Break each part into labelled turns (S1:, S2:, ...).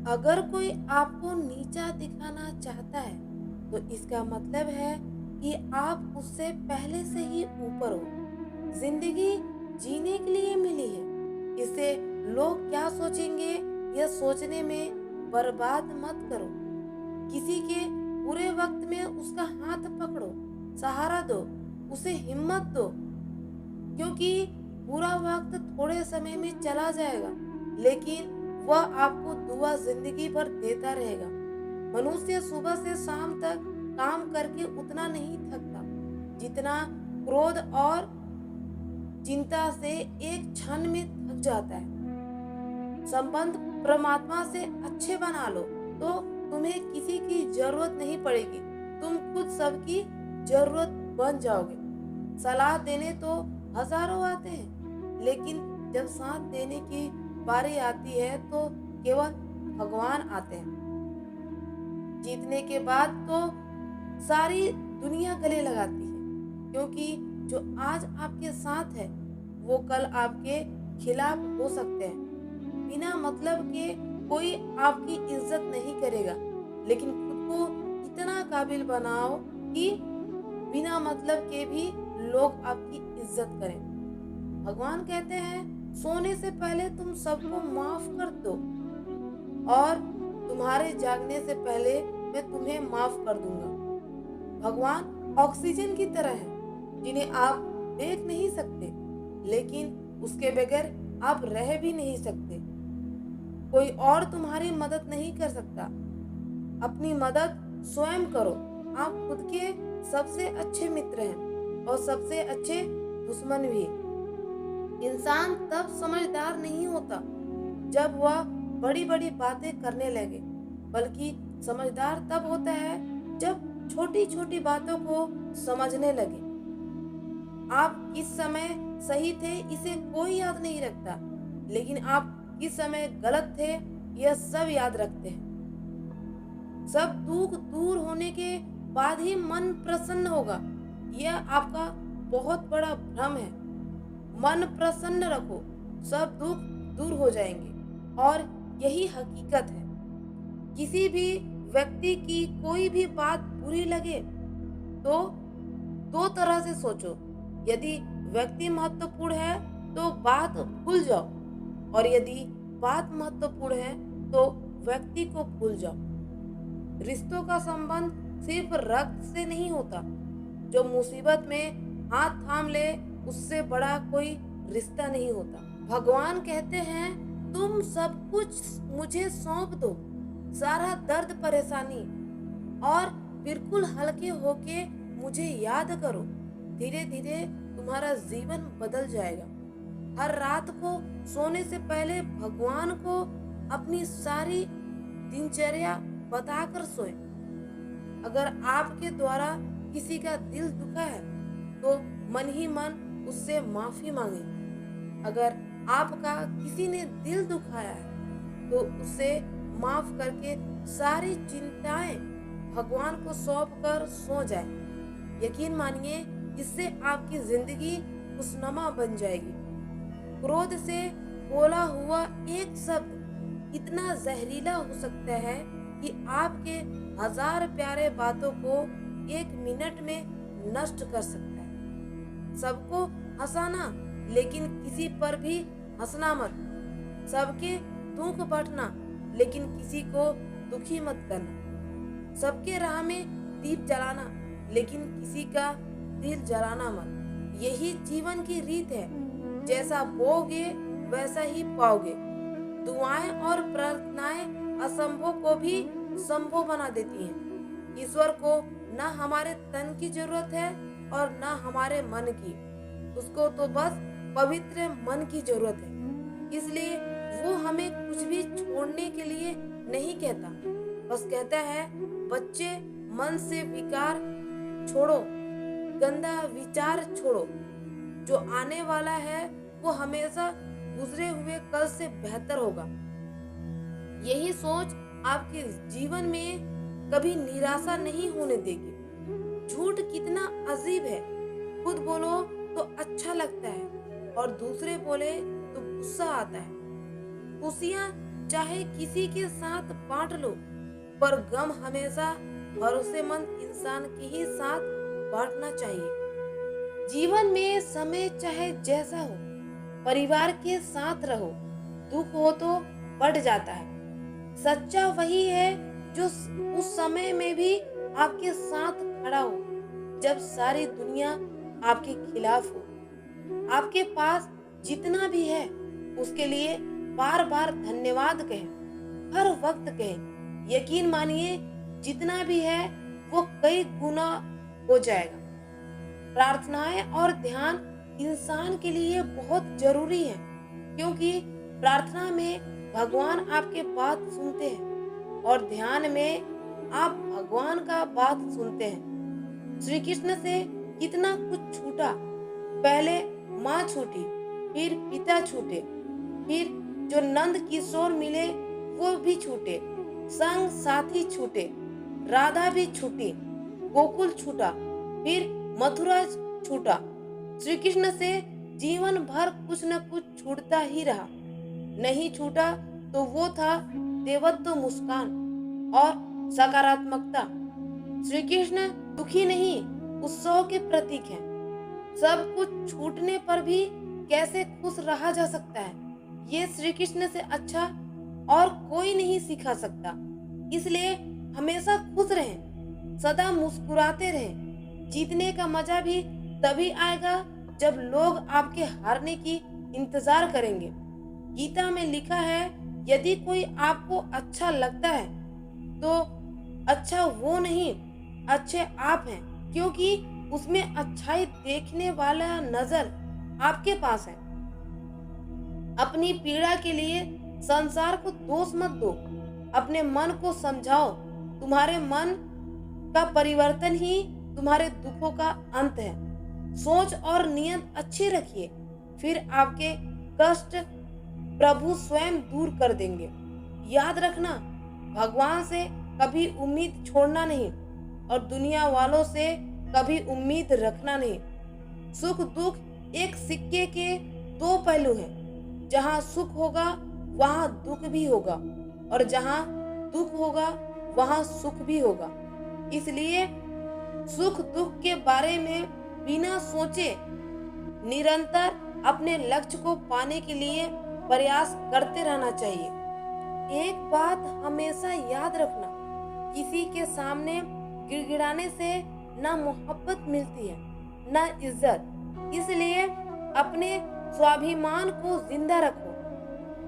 S1: अगर कोई आपको नीचा दिखाना चाहता है, तो इसका मतलब है कि आप उससे पहले से ही ऊपर हो। जिंदगी जीने के लिए मिली है। इसे लोग क्या सोचेंगे यह सोचने में बर्बाद मत करो। किसी के बुरे वक्त में उसका हाथ पकड़ो, सहारा दो, उसे हिम्मत दो, क्योंकि बुरा वक्त थोड़े समय में चला जाएगा, लेकिन वह आपको दुआ जिंदगी भर देता रहेगा। मनुष्य सुबह से शाम तक काम करके उतना नहीं थकता जितना क्रोध और चिंता से एक क्षण में थक जाता है। संबंध परमात्मा से अच्छे बना लो, तो तुम्हें किसी की जरूरत नहीं पड़ेगी। तुम खुद सबकी जरूरत बन जाओगे। सलाह देने तो हजारों आते हैं, लेकिन जब साथ देने की बारी आती है तो केवल भगवान आते हैं। जीतने के बाद तो सारी दुनिया गले लगाती है, क्योंकि जो आज आपके साथ है वो कल आपके खिलाफ हो सकते हैं। बिना मतलब के कोई आपकी इज्जत नहीं करेगा, लेकिन खुद को इतना काबिल बनाओ कि बिना मतलब के भी लोग आपकी इज्जत करें। भगवान कहते हैं, सोने से पहले तुम सबको माफ कर दो और तुम्हारे जागने से पहले मैं तुम्हें माफ कर दूंगा। भगवान ऑक्सीजन की तरह है, जिन्हें आप देख नहीं सकते, लेकिन उसके बगैर आप रह भी नहीं सकते। कोई और तुम्हारी मदद नहीं कर सकता। अपनी मदद स्वयं करो। आप खुद के सबसे अच्छे मित्र हैं और सबसे अच्छे दुश्मन भी। इंसान तब समझदार नहीं होता जब वह बड़ी बड़ी बातें करने लगे, बल्कि समझदार तब होता है जब छोटी छोटी बातों को समझने लगे। आप किस समय सही थे इसे कोई याद नहीं रखता, लेकिन आप किस समय गलत थे यह सब याद रखते हैं। सब दुख दूर होने के बाद ही मन प्रसन्न होगा, यह आपका बहुत बड़ा भ्रम है। मन प्रसन्न रखो, सब दुख दूर हो जाएंगे और यही हकीकत है। किसी भी व्यक्ति की कोई भी बात बुरी लगे तो दो तरह से सोचो। यदि व्यक्ति महत्वपूर्ण है तो बात भूल जाओ, और यदि बात महत्वपूर्ण है तो व्यक्ति को भूल जाओ। रिश्तों का संबंध सिर्फ रक्त से नहीं होता। जो मुसीबत में हाथ थाम ले उससे बड़ा कोई रिश्ता नहीं होता। भगवान कहते हैं, तुम सब कुछ मुझे सौंप दो, सारा दर्द परेशानी, और बिल्कुल हल्के होके मुझे याद करो। धीरे धीरे तुम्हारा जीवन बदल जाएगा। हर रात को सोने से पहले भगवान को अपनी सारी दिनचर्या बताकर सोए। अगर आपके द्वारा किसी का दिल दुखा है तो मन ही मन उससे माफी मांगे। अगर आपका किसी ने दिल दुखाया है तो उसे माफ करके सारी चिंताएं भगवान को सौंप कर सो जाए। यकीन मानिए, इससे आपकी जिंदगी खुशनुमा बन जाएगी। क्रोध से बोला हुआ एक शब्द इतना जहरीला हो सकता है कि आपके हजार प्यारे बातों को एक मिनट में नष्ट कर सकता है। सबको हंसाना, लेकिन किसी पर भी हंसना मत। सबके दुख बांटना, लेकिन किसी को दुखी मत करना। सबके राह में दीप जलाना, लेकिन किसी का दिल जलाना मत। यही जीवन की रीत है। जैसा बोओगे वैसा ही पाओगे। दुआएं और प्रार्थनाएं असंभव को भी संभव बना देती हैं। ईश्वर को न हमारे तन की जरूरत है और न हमारे मन की। उसको तो बस पवित्र मन की जरूरत है। इसलिए वो हमें कुछ भी छोड़ने के लिए नहीं कहता, बस कहता है, बच्चे, मन से विकार छोड़ो, गंदा विचार छोड़ो। जो आने वाला है वो हमेशा गुजरे हुए कल से बेहतर होगा। यही सोच आपके जीवन में कभी निराशा नहीं होने देगी। झूठ कितना अजीब है। खुद बोलो तो अच्छा लगता है और दूसरे बोले तो गुस्सा आता है। खुशियां चाहे किसी के साथ बांट लो, पर गम हमेशा भरोसेमंद इंसान के ही साथ बांटना चाहिए। जीवन में समय चाहे जैसा हो, परिवार के साथ रहो। दुख हो तो बढ़ जाता है। सच्चा वही है जो उस समय में भी आपके साथ खड़ा हो, जब सारी दुनिया आपके खिलाफ हो। आपके पास जितना भी है उसके लिए बार बार धन्यवाद कहें, हर वक्त कहें। यकीन मानिए, जितना भी है वो कई गुना हो जाएगा। प्रार्थनाएं और ध्यान इंसान के लिए बहुत जरूरी है, क्योंकि प्रार्थना में भगवान आपके बात सुनते हैं और ध्यान में आप भगवान का बात सुनते हैं। श्री कृष्ण से कितना कुछ छूटा। पहले माँ छूटी, फिर पिता छूटे, फिर जो नंद किशोर मिले वो भी छूटे, संग साथी छूटे, राधा भी छूटी, गोकुल छूटा, फिर मथुरा छूटा। श्री कृष्ण से जीवन भर कुछ न कुछ छूटता ही रहा। नहीं छूटा तो वो था देवत्व, मुस्कान और सकारात्मकता। श्री कृष्ण दुखी नहीं, उत्सव के प्रतीक हैं। सब कुछ छूटने पर भी कैसे खुश रहा जा सकता है, ये श्री कृष्ण से अच्छा और कोई नहीं सिखा सकता। इसलिए हमेशा खुश रहें, सदा मुस्कुराते रहें। जीतने का मजा भी तभी आएगा जब लोग आपके हारने की इंतजार करेंगे। गीता में लिखा है, यदि कोई आपको अच्छा लगता है तो अच्छा वो नहीं, अच्छे आप हैं, क्योंकि उसमें अच्छाई देखने वाला नजर आपके पास है। अपनी पीड़ा के लिए संसार को दोष मत दो, अपने मन को समझाओ। तुम्हारे मन का परिवर्तन ही तुम्हारे दुखों का अंत है। सोच और नियत अच्छी रखिए, फिर आपके कष्ट प्रभु स्वयं दूर कर देंगे। याद रखना, भगवान से कभी उम्मीद छोड़ना नहीं और दुनिया वालों से कभी उम्मीद रखना नहीं। सुख दुख एक सिक्के के दो पहलू हैं। जहाँ सुख होगा वहाँ दुख भी होगा, और जहाँ दुख होगा वहाँ सुख भी होगा। इसलिए सुख दुख के बारे में बिना सोचे निरंतर अपने लक्ष्य को पाने के लिए प्रयास करते रहना चाहिए। एक बात हमेशा याद रखना, किसी के सामने गिड़गिड़ाने से ना मोहब्बत मिलती है ना इज्जत। इसलिए अपने स्वाभिमान को जिंदा रखो।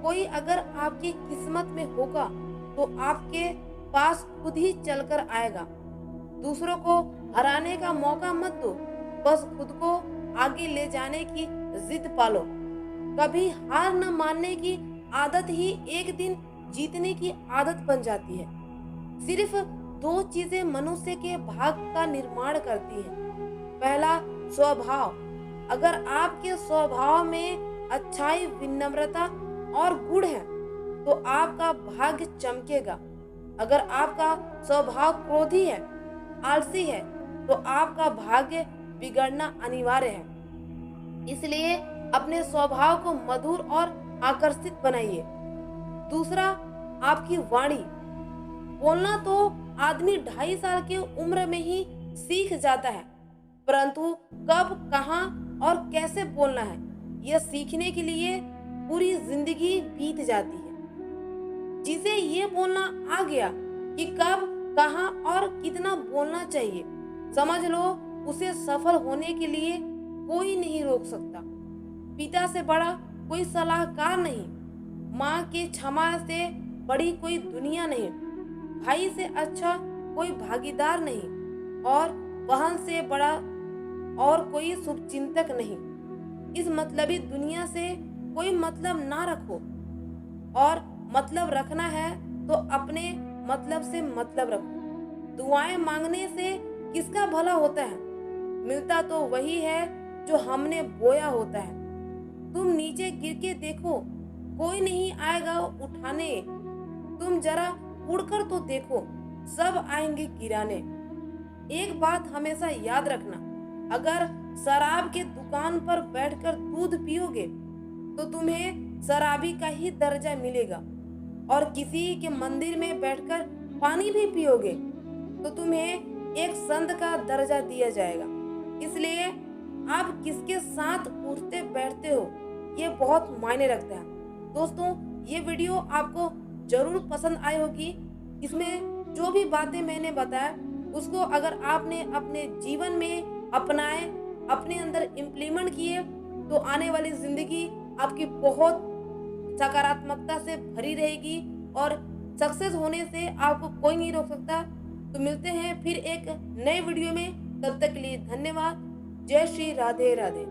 S1: कोई अगर आपकी किस्मत में होगा तो आपके पास खुद ही चलकर आएगा। दूसरों को हराने का मौका मत दो, बस खुद को आगे ले जाने की जिद पालो। कभी हार न मानने की आदत ही एक दिन जीतने की आदत बन जाती है। सिर्फ दो चीजें मनुष्य के भाग का निर्माण करती हैं। पहला, स्वभाव। अगर आपके स्वभाव में अच्छाई, विनम्रता और गुण है तो आपका भाग्य चमकेगा। अगर आपका स्वभाव क्रोधी है, आलसी है, तो आपका भाग्य बिगड़ना अनिवार्य है। इसलिए अपने स्वभाव को मधुर और आकर्षित बनाइए। दूसरा, आपकी वाणी। बोलना तो आदमी 2.5 साल की उम्र में ही सीख जाता है, परंतु कब, कहाँ और कैसे बोलना है, यह सीखने के लिए पूरी जिंदगी बीत जाती है। जिसे ये बोलना आ गया कि कब, कहाँ और कितना बोलना चाहिए, समझ लो उसे सफल होने के लिए कोई नहीं रोक सकता। पिता से बड़ा कोई सलाहकार नहीं, माँ के क्षमा से बड़ी कोई दुनिया नहीं, भाई से अच्छा कोई भागीदार नहीं, और बहन से बड़ा और कोई शुभचिंतक नहीं। इस मतलबी दुनिया से कोई मतलब ना रखो, और मतलब रखना है तो अपने मतलब से मतलब रखो। दुआएं मांगने से किसका भला होता है? मिलता तो वही है जो हमने बोया होता है। तुम नीचे गिर के देखो, कोई नहीं आएगा उठाने। तुम जरा उड़कर तो देखो, सब आएंगे गिराने। एक बात हमेशा याद रखना, अगर शराब के दुकान पर बैठकर दूध पियोगे तो तुम्हें शराबी का ही दर्जा मिलेगा। और किसी के मंदिर में बैठकर पानी भी पियोगे तो तुम्हें एक संत का दर्जा दिया जाएगा। इसलिए आप किसके साथ उठते बैठते हो ये बहुत मायने रखता है। दोस्तों, ये वीडियो आपको जरूर पसंद आई होगी। इसमें जो भी बातें मैंने बताया उसको अगर आपने अपने जीवन में अपनाए, अपने अंदर इम्प्लीमेंट किए तो आने वाली जिंदगी आपकी बहुत सकारात्मकता से भरी रहेगी और सक्सेस होने से आपको कोई नहीं रोक सकता। तो मिलते हैं फिर एक नए वीडियो में, तब तक के लिए धन्यवाद। जय श्री राधे राधे।